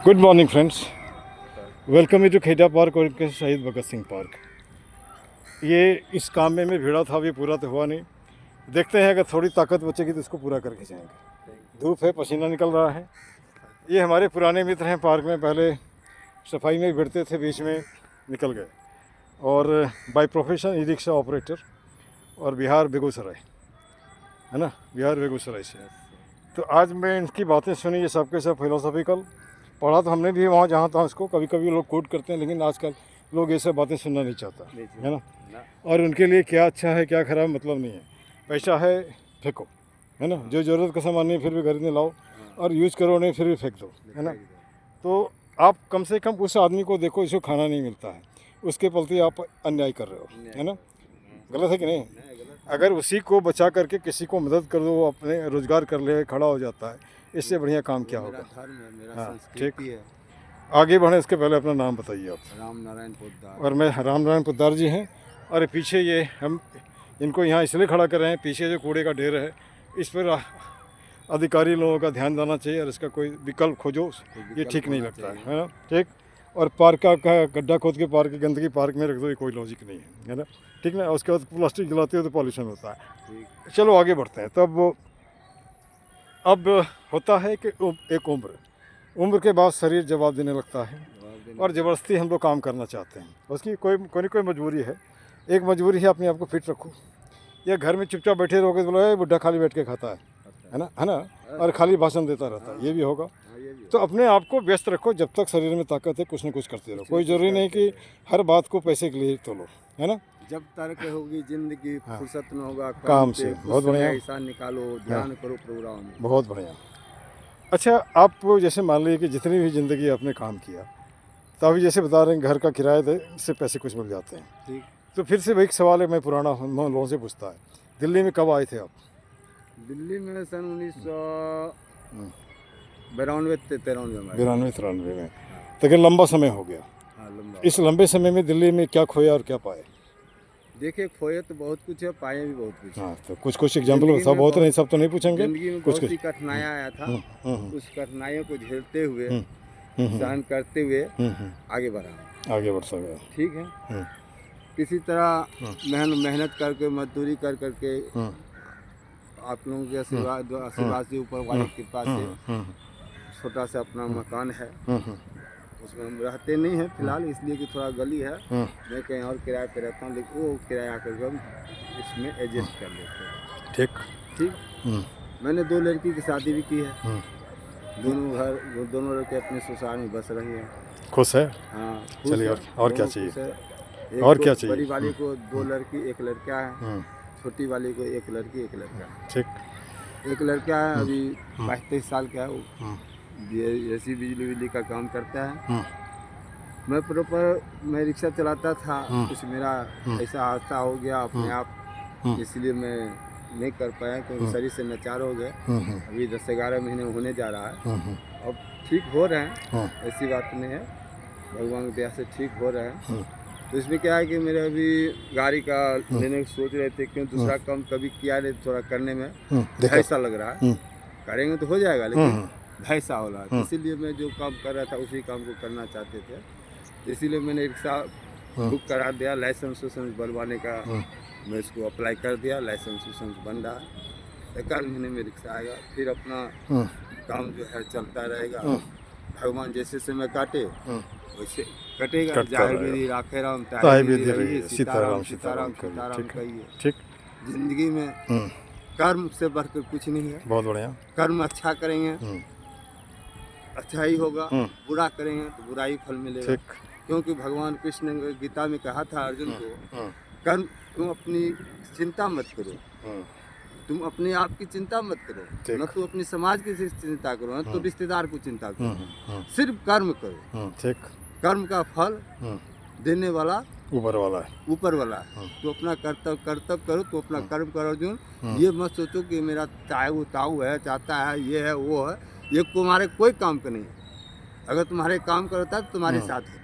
Good morning friends, welcome you to Khera park और इनके शहीद भगत सिंह पार्क। ये इस काम में मैं भिड़ा था, अभी पूरा तो हुआ नहीं। देखते हैं अगर थोड़ी ताकत बचेगी तो इसको पूरा करके जाएंगे। धूप है, पसीना निकल रहा है। ये हमारे पुराने मित्र हैं, पार्क में पहले सफाई में भिड़ते थे, बीच में निकल गए। और by profession e rickshaw operator, और बिहार बेगूसराय है ना, बिहार बेगूसराय से। तो आज मैं इनकी बातें सुनी, ये सबके सब फिलोसॉफिकल पढ़ा तो हमने भी वहाँ जहाँ था इसको। कभी कभी लोग कोट करते हैं, लेकिन आजकल लोग ये सब बातें सुनना नहीं चाहता है ना। और उनके लिए क्या अच्छा है क्या ख़राब मतलब नहीं है। पैसा है फेंको, है ना। जो ज़रूरत का सामान नहीं फिर भी खरीदने लाओ, और यूज़ करो नहीं फिर भी फेंक दो, है ना। तो आप कम से कम उस आदमी को देखो जिसको खाना नहीं मिलता है, उसके प्रति आप अन्याय कर रहे हो, है ना। गलत है कि नहीं। अगर उसी को बचा करके किसी को मदद कर दो, वो अपने रोज़गार कर ले, खड़ा हो जाता है, इससे बढ़िया काम क्या होगा। हाँ ठीक है, आगे बढ़े इसके पहले अपना नाम बताइए आप। राम नारायण पोद्दार। और मैं राम नारायण पोद्दार जी हैं। और पीछे ये हम इनको यहाँ इसलिए खड़ा कर रहे हैं, पीछे जो कूड़े का ढेर है इस पर अधिकारी लोगों का ध्यान देना चाहिए, और इसका कोई विकल्प खोजो। ये ठीक नहीं लगता है ना। ठीक। और पार्क का गड्ढा खोद के पार्क की गंदगी पार्क में रख दो, ये कोई लॉजिक नहीं है ना। ठीक ना। उसके बाद प्लास्टिक जलाते हो तो पॉल्यूशन होता है। चलो आगे बढ़ते हैं। तब अब होता है कि एक उम्र के बाद शरीर जवाब देने लगता है, और ज़बरदस्ती हम लोग काम करना चाहते हैं। उसकी कोई मजबूरी है। एक मजबूरी है अपने आप को फिट रखो। या घर में चुपचाप बैठे रहोगे तो बोलो बुढ़ा खाली बैठ के खाता है ना, और खाली भाषण देता रहता है, ये भी होगा। तो अपने आप को व्यस्त रखो, जब तक शरीर में ताकत है कुछ न कुछ करते रहो। कोई ज़रूरी नहीं कि हर बात को पैसे के लिए तोलो, है ना। जब तक होगी जिंदगी, फुर्सत में होगा काम से। बहुत बढ़िया, ऐसा निकालो, ध्यान करो प्रोग्राम में। बहुत बढ़िया। अच्छा, आप जैसे मान लीजिए कि जितनी भी ज़िंदगी आपने काम किया, तो अभी जैसे बता रहे हैं घर का किराया से पैसे कुछ मिल जाते हैं। ठीक। तो फिर से वही सवाल है, मैं पुराना लोगों से पूछता है, दिल्ली में कब आए थे आप? दिल्ली में सन 1992-93 92-93 में। तो लंबा समय हो गया। हाँ, लंबा। इस लंबे समय में दिल्ली में क्या खोया और क्या पाए? देखिए, खोए तो बहुत कुछ है, पाए भी बहुत कुछ। हाँ, तो कुछ एग्जाम्पल सब बहुत नहीं, सब तो नहीं पूछेंगे। जिंदगी में बहुत सी कठिनाइयाँ आया था। उस कठिनाइयों को झेलते हुए, सहन करते हुए आगे आगे बढ़ सके। ठीक है। किसी तरह मेहनत करके, मजदूरी कर करके, आप लोगों के आशीर्वाद से, ऊपर वाले की कृपा से छोटा सा अपना मकान है। उसमें हम रहते नहीं हैं फिलहाल, इसलिए कि थोड़ा गली है। मैं कहीं और किराए पे रहता हूँ, लेकिन वो किराया आकर हम इसमें एडजस्ट कर लेते हैं। ठीक। मैंने 2 लड़की की शादी भी की है। दोनों लड़के अपने ससुराल में बस रही हैं। खुश है। हाँ, चलिए, और क्या चाहिए? और क्या चाहिए? बड़ी वाली को 2 लड़की 1 लड़का है, छोटी वाली को 1 लड़की 1 लड़का है। ठीक। 1 लड़का है, अभी 22-23 साल का है। वो ऐसी बिजली का काम करता है। मैं रिक्शा चलाता था, कुछ मेरा ऐसा हादसा हो गया अपने आप, इसलिए मैं नहीं कर पाया, क्योंकि शरीर से नचार हो गए। अभी 10-11 महीने होने जा रहा है। अब ठीक हो रहे हैं, ऐसी बात नहीं है, भगवान की दया से ठीक हो रहे हैं। तो इसमें क्या है कि मेरे अभी गाड़ी का लेने की सोच रहे थे, क्यों दूसरा काम कभी किया नहीं, थोड़ा करने में ऐसा लग रहा है। करेंगे तो हो जाएगा, लेकिन ऐसा हो रहा है। इसीलिए मैं जो काम कर रहा था उसी काम को करना चाहते थे, इसीलिए मैंने रिक्शा बुक करा दिया। लाइसेंस बनवाने का मैं इसको अप्लाई कर दिया, लाइसेंस बन रहा है। 1 महीने में रिक्शा आएगा, फिर अपना काम जो है चलता रहेगा। भगवान जैसे समय काटे वैसे कटेगा। जाहे विधि राखे राम, ताहे विधि रहिए, सीताराम सीताराम सीताराम कहिए। ठीक। जिंदगी में कर्म से बढ़कर कुछ नहीं है। बहुत बढ़िया। कर्म अच्छा करेंगे अच्छा ही होगा, बुरा करेंगे तो बुरा ही फल मिलेगा। क्योंकि भगवान कृष्ण ने गीता में कहा था अर्जुन को, कर्म तुम अपनी चिंता मत करो, तुम अपने आप की चिंता मत करो, न तो अपनी समाज की चिंता करो, न तो रिश्तेदार को चिंता करो, सिर्फ कर्म करो। ठीक। कर्म का फल देने वाला ऊपर वाला है। तो अपना कर्तव्य करो, तो अपना कर्म करो अर्जुन। ये मत सोचो कि मेरा चाहे वो ताऊ है, चाहता है, ये है वो है, ये तुम्हारे कोई काम का नहीं है। अगर तुम्हारे काम करता है तो तुम्हारे साथ होता है।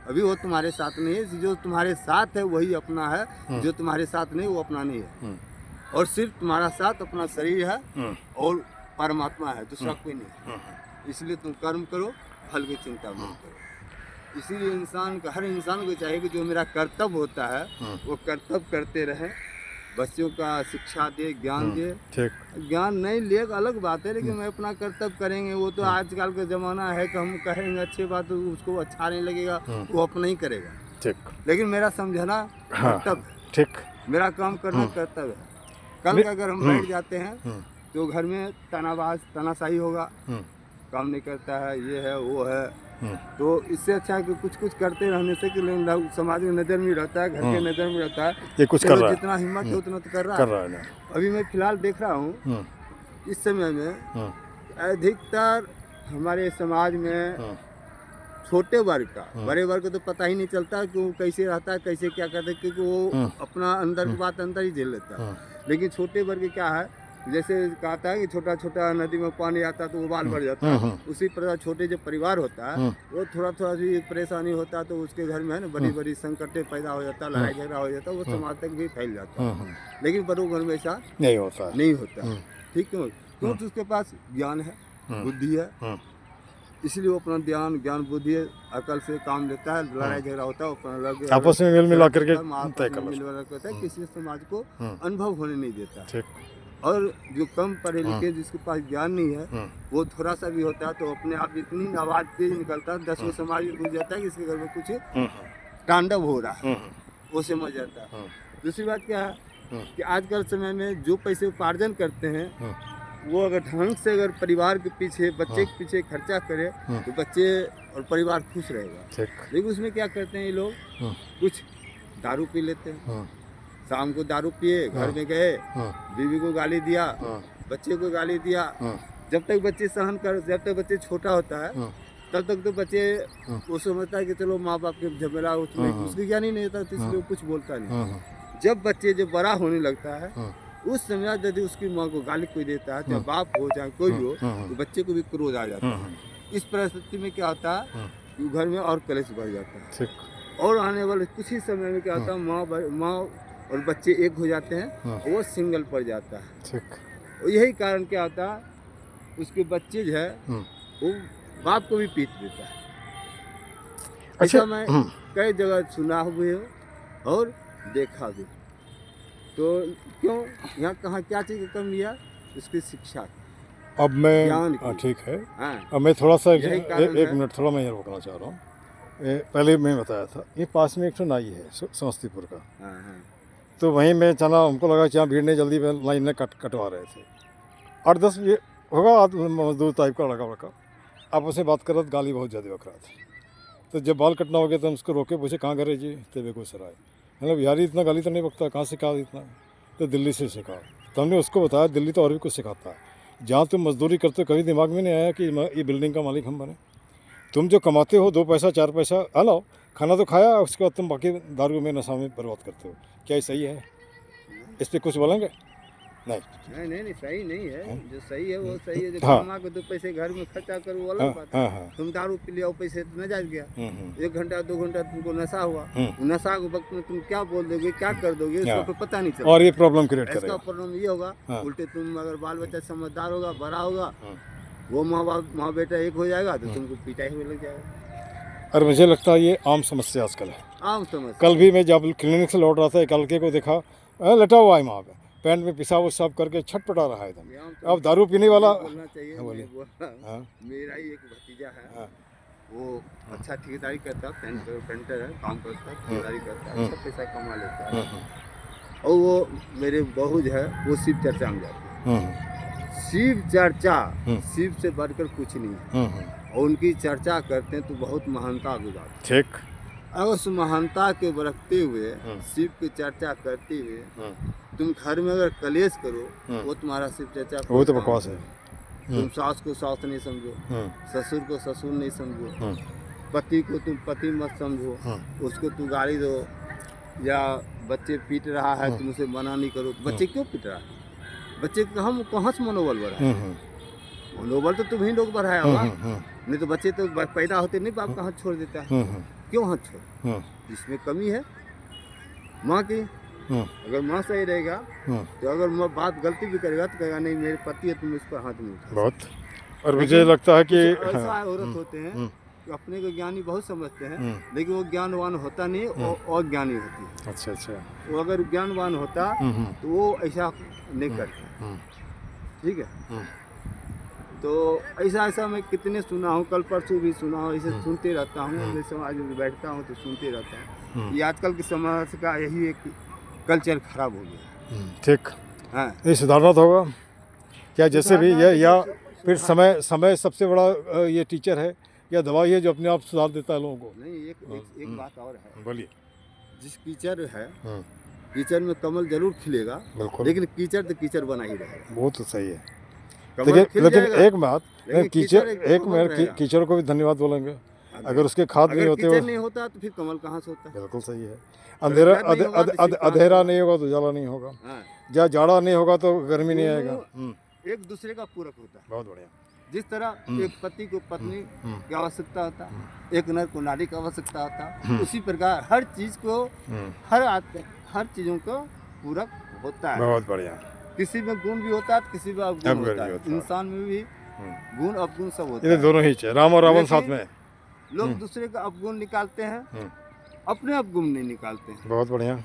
अभी वो तुम्हारे साथ नहीं है, जो तुम्हारे साथ है वही अपना है, जो तुम्हारे साथ नहीं वो अपना नहीं है। और सिर्फ तुम्हारा साथ अपना शरीर है और परमात्मा है, दूसरा कोई नहीं है। इसलिए तुम कर्म करो, फल की चिंता मत करो। इसीलिए हर इंसान को चाहिए कि जो मेरा कर्तव्य होता है वो कर्तव्य करते रहे, बच्चों का शिक्षा दे, ज्ञान दे। ठीक। ज्ञान नहीं ले अलग बात है, लेकिन मैं अपना कर्तव्य करेंगे। वो तो आजकल का ज़माना है कि हम कहेंगे अच्छी बात तो उसको अच्छा नहीं लगेगा, वो अपना ही करेगा। ठीक। लेकिन मेरा समझना कर्तव्य है, ठीक। मेरा काम करना कर्तव्य है। कल का अगर हम बैठ जाते हैं तो घर में तानाशाही होगा, काम नहीं करता है, ये है वो है। तो इससे अच्छा है कि कुछ करते रहने से कि समाज की नज़र में रहता है, घर के नज़र में रहता है, ये कुछ कर रहा है, जितना हिम्मत है उतना तो कर रहा है ना। अभी मैं फिलहाल देख रहा हूँ इस समय में अधिकतर हमारे समाज में छोटे वर्ग का, बड़े वर्ग को तो पता ही नहीं चलता कि वो कैसे रहता है, कैसे क्या करता है, क्योंकि वो अपना अंदर की बात अंदर ही झेल लेता है। लेकिन छोटे वर्ग क्या है, जैसे कहता है कि छोटा छोटा नदी में पानी आता है तो उबाल बढ़ जाता है, उसी प्रकार छोटे जो परिवार होता है वो थोड़ा थोड़ा सी परेशानी होता है तो उसके घर में है ना बड़ी बड़ी संकटें पैदा हो जाता है, लड़ाई झगड़ा हो जाता है, वो समाज तक भी फैल जाता है। लेकिन बड़ों घर में ऐसा नहीं होता। ठीक है, क्योंकि उसके पास ज्ञान है, बुद्धि है, इसलिए वो अपना ज्ञान बुद्धि अकल से काम लेता है। लड़ाई झगड़ा होता है अपना आपस में मिल मिला करके किसी समाज को अनुभव होने नहीं देता। और जो कम पढ़े लिखे जिसके पास ज्ञान नहीं है वो थोड़ा सा भी होता है तो अपने आप इतनी आवाज़ तेज निकलता है, 10 समाज में घुस जाता है कि इसके घर में कुछ तांडव हो रहा है, वो समझ जाता है। दूसरी बात क्या है कि आजकल समय में जो पैसे उपार्जन करते हैं वो अगर ढंग से अगर परिवार के पीछे, बच्चे के पीछे खर्चा करे तो बच्चे और परिवार खुश रहेगा। लेकिन उसमें क्या करते हैं ये लोग, कुछ दारू पी लेते हैं, शाम को दारू पिए, घर में गए, बीवी को गाली दिया, बच्चे को गाली दिया। जब तक बच्चे जब तक बच्चे छोटा होता है तब तक तो बच्चे वो समझता है कि चलो माँ बाप के झमेला, उसमें उसकी ज्ञान ही नहीं होता तो इसलिए कुछ बोलता नहीं। जब बच्चे बड़ा होने लगता है उस समय यदि उसकी माँ को गाली कोई देता है, चाहे बाप हो चाहे कोई भी हो, तो बच्चे को भी क्रोध आ जाता है। इस परिस्थिति में क्या होता है कि घर में और कलेश बढ़ जाता है। और आने वाले कुछ ही समय में क्या होता है, माँ और बच्चे एक हो जाते हैं, वो सिंगल पड़ जाता है। और यही कारण क्या होता है, उसके बच्चे जो है वो बाप को भी पीट देता है। ऐसा मैं कई जगह सुना हुए हो और देखा भी। तो क्यों यहाँ कहाँ क्या चीज़ की कमी है, उसकी शिक्षा। अब मैं ठीक है, अब मैं थोड़ा सा एक मिनट थोड़ा मैं ये रोकना चाह रहा हूँ। पहले मैं बताया था ये पास में एक तो नाई है समस्तीपुर का, तो वहीं मैं चला, हमको लगा कि यहाँ भीड़ नहीं, जल्दी में लाइन में कटवा रहे थे। 8-10 होगा मजदूर टाइप का लड़का आपस में बात कर रहा था, गाली बहुत ज़्यादा बक रहा था। तो जब बाल कटना हो गया तो हम उसको रोके, पूछे कहाँ घर है जी, तो बेगूसराय। मतलब यार इतना गाली तो नहीं बकता, कहाँ सिखा इतना, तो दिल्ली से सिखा। तो हमने उसको बताया दिल्ली तो और भी कुछ सिखाता है, जहाँ तुम मजदूरी करते हो कभी दिमाग में नहीं आया कि ये बिल्डिंग का मालिक हम बने। तुम जो कमाते हो 2 पैसा 4 पैसा लाओ, खाना तो खाया, उसके बाद तुम बाकी दारू में नशा में बर्बाद करते हो, क्या ये सही है? इस पर कुछ बोलेंगे? नहीं सही नहीं है। जो सही है वो सही है, जो कमा के 2 पैसे घर में खर्चा करो वो अलग बात है। तुम दारू पी लिया, पैसे न जा गया, 1 घंटा 2 घंटा तुमको नशा हुआ, नशा के वक्त में तुम क्या बोल दोगे, क्या कर दोगे, इसको पता नहीं चलता। और ये प्रॉब्लम क्रिएट करेगा। इसका प्रॉब्लम ये होगा, उल्टे तुम अगर बाल बच्चा समझदार होगा, बड़ा होगा, वो माँ बेटा एक हो जाएगा तो तुमको पिटाई में लग जाएगा। और मुझे लगता है ये आम समस्या आजकल है, आम समस्या। कल भी मैं जब क्लिनिक से लौट रहा था, एक लड़के को देखा लेटा हुआ है वहाँ पे, पैंट में पेशाब वसाब करके छटपटा रहा है एकदम। अब दारू पीने वाला बोलना चाहिए। मेरा ही एक भतीजा है, वो अच्छा ठेकेदारी करता है, पेंटर है, काम करता है, ठेकेदारी करता है, अच्छा पैसा कमा लेता है। और वो मेरे बहू जो है वो शिव चर्चा में जाती है। शिव चर्चा शिव से बढ़कर कुछ नहीं है, और उनकी चर्चा करते हैं तो बहुत महानता की बात। ठीक। अगर उस महानता के बरतते हुए, शिव की चर्चा करते हुए तुम घर में अगर कलेश करो, वो तुम्हारा शिव चर्चा, वो तो बकवास है। तुम सास को सास नहीं समझो, ससुर को ससुर नहीं समझो, पति को तुम पति मत समझो, उसको तुम गाली दो, या बच्चे पीट रहा है तुम उसे मना नहीं करो। बच्चे क्यों पीट रहा है? बच्चे कहाँ से मनोबल बढ़ा? मनोबल तो तुम ही लोग बढ़ाया होगा, नहीं तो बच्चे तो पैदा होते नहीं बाप का हाथ छोड़ देता है। क्यों हाथ छोड़? इसमें कमी है माँ की। अगर माँ सही रहेगा तो अगर माँ बात गलती भी करेगा तो कहेगा नहीं मेरे पति है, तुम इस पर हाथ नहीं उठाओ। बहुत और मुझे लगता है कि कुछ ऐसा हाँ, औरत होते हैं हम्म, कि अपने को ज्ञानी बहुत समझते हैं, हम्म, लेकिन वो ज्ञानवान होता नहीं, वो अज्ञानी होती है। अच्छा अच्छा, वो अगर ज्ञानवान होता हम्म, तो वो ऐसा नहीं करता। हम्म, ठीक है। हम्म, तो ऐसा ऐसा मैं कितने सुना हूँ, कल परसों भी सुना हूँ, ऐसे सुनते रहता हूँ। हम्म, मैं समाज में बैठता हूँ तो सुनते रहता हूँ। हम्म, ये आजकल के समाज का यही एक कल्चर खराब हो गया ठीक, है। हाँ, ये सुधारना तो होगा क्या, जैसे भी सुधारना ये देखिए, या फिर समय समय सबसे बड़ा ये टीचर है या दवाई है जो अपने आप सुधार देता है लोगों को। नहीं, एक बात और है। बोलिए। जिस कीचड़ है, हम्म, कीचड़ में कमल जरूर खिलेगा, बिल्कुल, लेकिन कीचड़ तो कीचड़ बना ही रहेगा। वो तो सही है। कमल लेकिन खिल लेकिन जाएगा, एक बात, लेकिन कीचड़ कीचड़ एक कमल मिनट रहेगा। कीचड़ को भी धन्यवाद बोलेंगे, अगर अगर उसके खाद नहीं अगर होते कीचड़ वो। नहीं होता तो फिर कमल कहाँ से होता? बिल्कुल सही है। अगर अंधेरा घर नहीं होगा तो छिप कहाँ से अंधेरा होगा? नहीं होगा तो उजाला नहीं होगा, हाँ, जहाँ जाड़ा नहीं होगा तो गर्मी नहीं आएगा। दोनों एक दूसरे का पूरक होता है। बहुत बढ़िया। जिस तरह एक पति को पत्नी की आवश्यकता होता है, एक नर को नारी की आवश्यकता होता है, उसी प्रकार हर चीज को, हर चीजों को पूरक होता है। बहुत बढ़िया। किसी में गुण भी होता है, किसी में अवगुण अवगुण होता भी है। होता है। इंसान में भी गुण अवगुण सब होता ये है। दोनों ही चाहिए, राम और रावण साथ लेकिन में। लोग दूसरे का अवगुण निकालते हैं, हम्म, अपने अवगुण नहीं निकालते हैं। बहुत बढ़िया।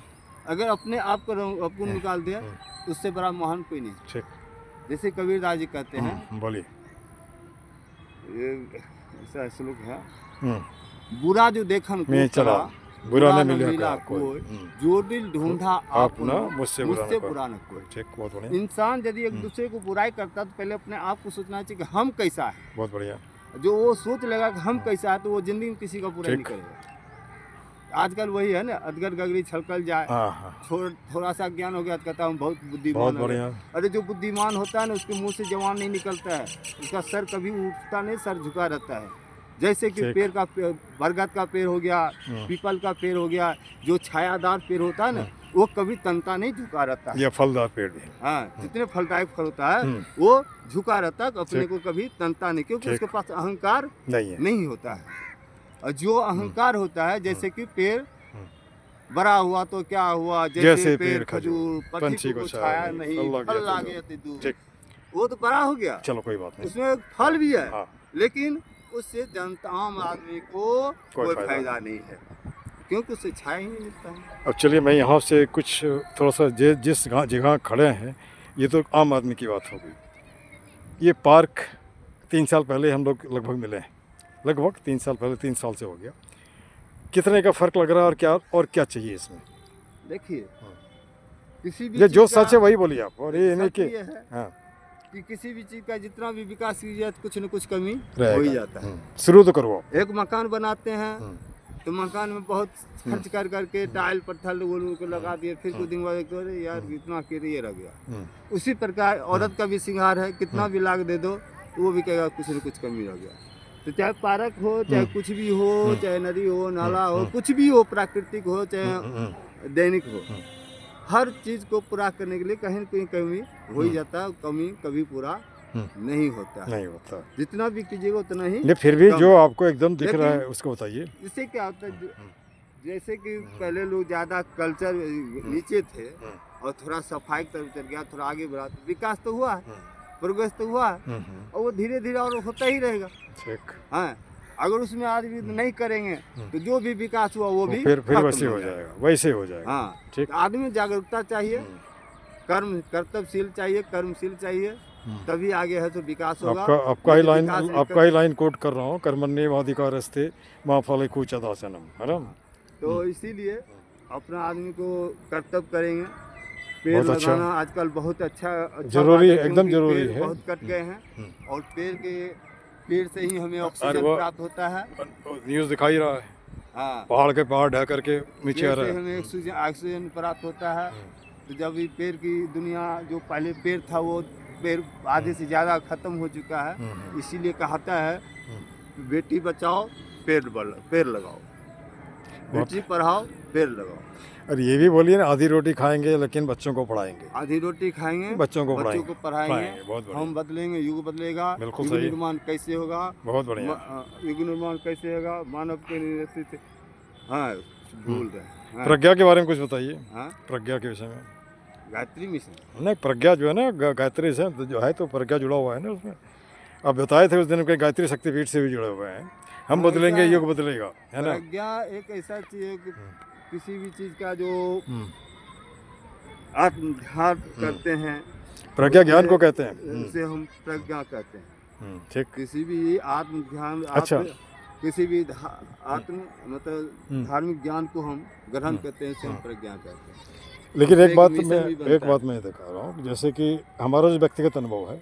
अगर अपने आप को अवगुण निकाल दिया, उससे बड़ा महान कोई नहीं। ठीक, जैसे कबीरदास जी कहते हैं, बोलिए। ये ऐसा श्लोक है, हम्म, बुरा जो देखन को मैं चला, करा, बुरा न न मिला कोई, कोई, जो दिल ढूंढा आप ना आपना, मुझसे मुझसे बुरा बुरा न न कोई। ठीक, बहुत बढ़िया, इंसान यदि एक दूसरे को बुराई करता तो पहले अपने आप को सोचना चाहिए कि हम कैसा है। बहुत बढ़िया। जो वो सोच लेगा कि हम कैसा है, तो वो जिंदगी में किसी का बुराई नहीं ठीक। करेगा। आजकल वही है ना, अजगर गगरी छलकल जाए, हाँ हाँ, थोड़ा सा ज्ञान हो गया तो कहता हूँ बहुत बहुत बुद्धिमान हो बढ़िया। गया। अरे जो बुद्धिमान होता है ना, उसके मुंह से जवान नहीं निकलता है, उसका सर कभी उठता नहीं, सर झुका रहता है। जैसे कि ठीक। पेड़ का बरगद का पेड़ हो गया, पीपल का पेड़ हो गया, जो छायादार पेड़ होता है ना, वो कभी तनता नहीं, झुका रहता है। या फलदार पेड़ भी। हाँ, जितने फलदायक फल होता है वो झुका रहता है, अपने को कभी तनता नहीं, क्योंकि उसके पास अहंकार नहीं है। नहीं होता है। और जो अहंकार होता है, जैसे कि पेड़ बड़ा हुआ तो क्या हुआ, जैसे पेड़ खजूर, पंछी को छाया नहीं, फल लागे अति दूर, वो तो बड़ा हो गया। चलो कोई बात नहीं, उसमें फल भी है, हाँ। लेकिन उससे जनता आम आदमी को कोई फायदा नहीं है, क्योंकि उससे छाया ही नहीं मिलता है। अब चलिए मैं यहाँ से कुछ थोड़ा सा जिस जगह खड़े हैं, ये तो आम आदमी की बात हो गई। ये पार्क 3 साल पहले हम लोग लगभग मिले हैं, लगभग 3 साल पहले, 3 साल से हो गया। कितने का फ़र्क लग रहा है और क्या चाहिए इसमें? देखिए, किसी भी ये जो चीज़ का सच है वही बोलिए आप, और ये नहीं सच कि ये है हाँ कि किसी भी चीज़ का जितना भी विकास कीजिए तो कुछ न कुछ कमी हो ही रहेगा। जाता है। शुरू तो करो आप। एक मकान बनाते हैं तो मकान में बहुत खर्च कर करके टाइल पत्थर वो को लगा दिए, फिर कुछ दिन बाद एक तो अरे यार इतना के ये रह गया। उसी प्रकार औरत का भी श्रृंगार है, कितना भी लाग दे दो तो वो भी कहेगा कुछ न कुछ कमी रह गया। तो चाहे पार्क हो, चाहे कुछ भी हो, चाहे नदी हो, नाला हो, कुछ भी हो, प्राकृतिक हो चाहे दैनिक हो, हर चीज़ को पूरा करने के लिए कहीं न कहीं कमी हो ही जाता है। कमी कभी पूरा नहीं होता है, नहीं होता। जितना भी कीजिएगा उतना ही। नहीं, फिर भी कम। जो आपको एकदम दिख रहा है लेकिन उसको बताइए। इससे क्या होता है, जैसे कि पहले लोग ज़्यादा कल्चर नीचे थे और थोड़ा सफाई की तरफ चल गया, थोड़ा आगे बढ़ा, तो विकास तो हुआ है, प्रोग्रेस तो हुआ है, और वो धीरे धीरे और होता ही रहेगा। ठीक। हाँ, अगर उसमें आज भी नहीं करेंगे तो जो भी विकास हुआ वो भी फिर खत्म वैसे हो जाएगा, वैसे हो जाएगा। हाँ, ठीक। तो आदमी जागरूकता चाहिए, कर्तव्यशील चाहिए, कर्मशील चाहिए, तभी आगे है तो विकास होगा। आपका ही लाइन कोट कर रहा हूँ, कर्मण्येवाधिकारस्ते मा फले कूचदासनम, है ना? तो इसीलिए अपना आदमी को कर्तव्य करेंगे। पेड़ बहुत अच्छा। लगाना आजकल बहुत अच्छा जरूरी, बात है, एकदम क्योंकि जरूरी पेड़ है। बहुत कट गए हैं और पेड़ से ही हमें अरे ऑक्सीजन वो- प्राप्त होता है। न्यूज़ दिखाई रहा है, हाँ, पहाड़ ढह करके नीचे आ पेड़ रहा से है। हमें ऑक्सीजन प्राप्त होता है। तो जब ये पेड़ की दुनिया, जो पहले पेड़ था वो पेड़ आधे से ज़्यादा खत्म हो चुका है, इसीलिए कहता है बेटी बचाओ पेड़ लगाओ, बेटी पढ़ाओ पेड़ लगाओ। और ये भी बोलिए ना, आधी रोटी खाएंगे लेकिन बच्चों को पढ़ाएंगे। आधी रोटी खाएंगे, बच्चों को पढ़ाएंगे, बहुत बढ़िया। हम बदलेंगे, युग बदलेगा। बिल्कुल युग सही। निर्माण कैसे होगा? बहुत बढ़िया। युग निर्माण कैसे होगा? मानव के नेतृत्व से। हाँ, भूल रहे हैं। हाँ, प्रज्ञा के बारे में कुछ बताइए, हाँ, प्रज्ञा के विषय में। गायत्री मिशन। नहीं, प्रज्ञा जो है ना, गायत्री से जो है, तो प्रज्ञा जुड़ा हुआ है ना उसमें। आप बताए थे उस दिन के गायत्री शक्तिपीठ से भी जुड़े हुए हैं, हम हाँ, बदलेंगे ऐसा है। युग बदलेगा, है ना। प्रज्ञा एक ऐसा चीज है कि किसी भी चीज का जो आत्म ध्यान करते हैं, प्रज्ञा ज्ञान को उसे- कहते हैं। उसे हम प्रज्ञा कहते हैं। ठीक। किसी भी आत्म ध्यान अच्छा। किसी भी आत्म मतलब धार्मिक ज्ञान को हम ग्रहण करते हैं, उसे हम प्रज्ञा कहते हैं। लेकिन उससे एक बात मिशन मैं भी बनता दिखा रहा हूँ, जैसे कि हमारा जो व्यक्तिगत अनुभव है,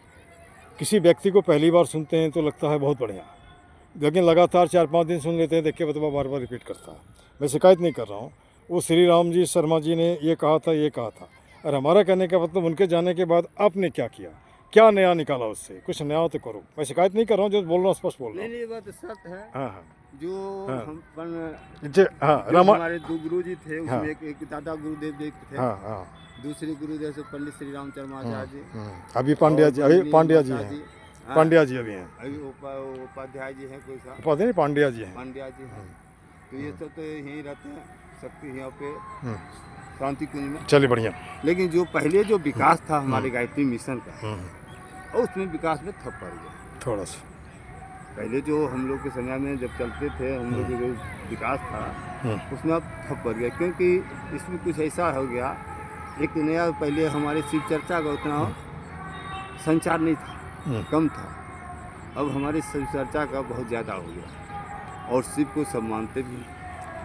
किसी व्यक्ति को पहली बार सुनते हैं तो लगता है बहुत बढ़िया, लेकिन लगातार 4-5 दिन सुन लेते हैं, देख के बतवा बार बार रिपीट करता है। मैं शिकायत नहीं कर रहा हूँ, वो श्री राम जी शर्मा जी ने ये कहा था, और हमारा कहने का मतलब उनके जाने के बाद आपने क्या किया, क्या नया निकाला उससे, कुछ नया तो करो। मैं शिकायत नहीं कर रहा हूँ, जो बोल रहा हूँ स्पष्ट बोल रहा नहीं हूँ। ये बात सत्य है। हाँ हाँ जो हाँ। हम हाँ जो रामा हमारे दो गुरु जी थे, हाँ। उसमें एक दादा गुरुदेव जी थे, हाँ हाँ। दूसरे गुरुदेव से पंडित श्री रामचंद्र आचार्य जी, अभी पांड्या जी, अभी पांड्या जी हैं, हाँ, पांड्या जी अभी हैं, अभी उपाध्याय जी हैं, कोई सा पता नहीं पांड्या जी हैं। पांड्या जी हैं। तो ये सब तो यहीं रहते हैं, शक्ति यहाँ पे शांति कुंज में। चलिए बढ़िया। लेकिन जो पहले जो विकास था हमारे गायत्री मिशन का, और उसमें विकास में ठप पड़ गया थोड़ा सा। पहले जो हम लोग के समय में जब चलते थे, हम लोग का जो विकास था उसमें अब ठप पड़ गया, क्योंकि इसमें कुछ ऐसा हो गया, एक नया पहले हमारे शिव चर्चा का उतना संचार नहीं था, कम था। अब हमारे शिव चर्चा का बहुत ज़्यादा हो गया, और शिव को सब मानते भी।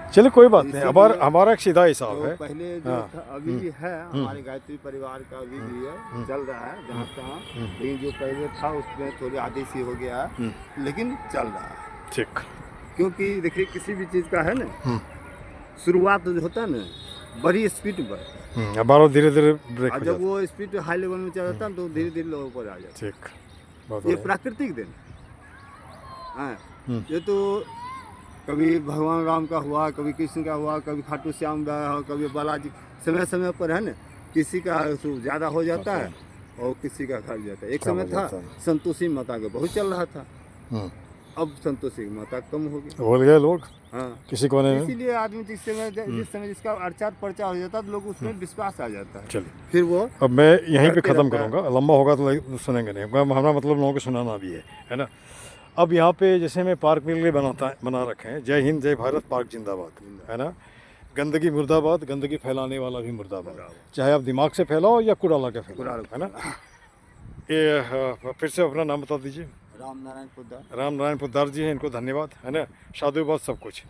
चलिए कोई बात नहीं, इसीलिए हमारा एक सीधा हिसाब तो है। पहले जो हाँ। था, अभी भी है हमारे गायत्री परिवार का, अभी भी है, चल रहा है जहाँ तहाँ। लेकिन जो पहले था उसमें थोड़ी आधी सी हो गया है, लेकिन चल रहा है। ठीक। क्योंकि देखिए किसी भी चीज़ का है ना, शुरुआत जो होता है ना, बड़ी स्पीड में बढ़ता है, अब बार धीरे धीरे ब्रेक और हो जब जाता वो स्पीड हाई लेवल में चल जाता है तो धीरे धीरे लोगों पर आ जाता है। ठीक, बहुत है। ये बढ़िया। प्राकृतिक दिन है। ये तो कभी भगवान राम का हुआ, कभी कृष्ण का हुआ, कभी खाटू श्याम का हुआ, कभी बालाजी, समय समय पर है ना, किसी का ज़्यादा हो जाता है और किसी का घट जाता है। एक कम समय हो था जाता है। संतोषी माता का बहुत चल रहा था, अब संतोषी माता कम हो गई। बोल गए लोग हाँ, किसी कोने में। इसीलिए आदमी जिस समय जिसका अर्चा पर्चा हो जाता है तो लोग उसमें विश्वास आ जाता है, चलिए फिर वो अब मैं यहीं पे करते ख़त्म रहता है। करूँगा, लंबा होगा तो सुनेंगे नहीं, हमारा मतलब लोगों को सुनाना भी है ना। अब यहाँ पे जैसे मैं पार्क के लिए बना रखे हैं, जय हिंद जय भारत पार्क जिंदाबाद, है ना। गंदगी मुर्दाबाद, गंदगी फैलाने वाला भी मुर्दाबाद, चाहे आप दिमाग से फैलाओ या कूड़ा ला के फैलाओ, है ना। ये फिर से अपना नाम बता दीजिए। राम नारायण पोद्दार। राम नारायण पोद्दार जी हैं, इनको धन्यवाद, है ना। साधुवाद सब कुछ।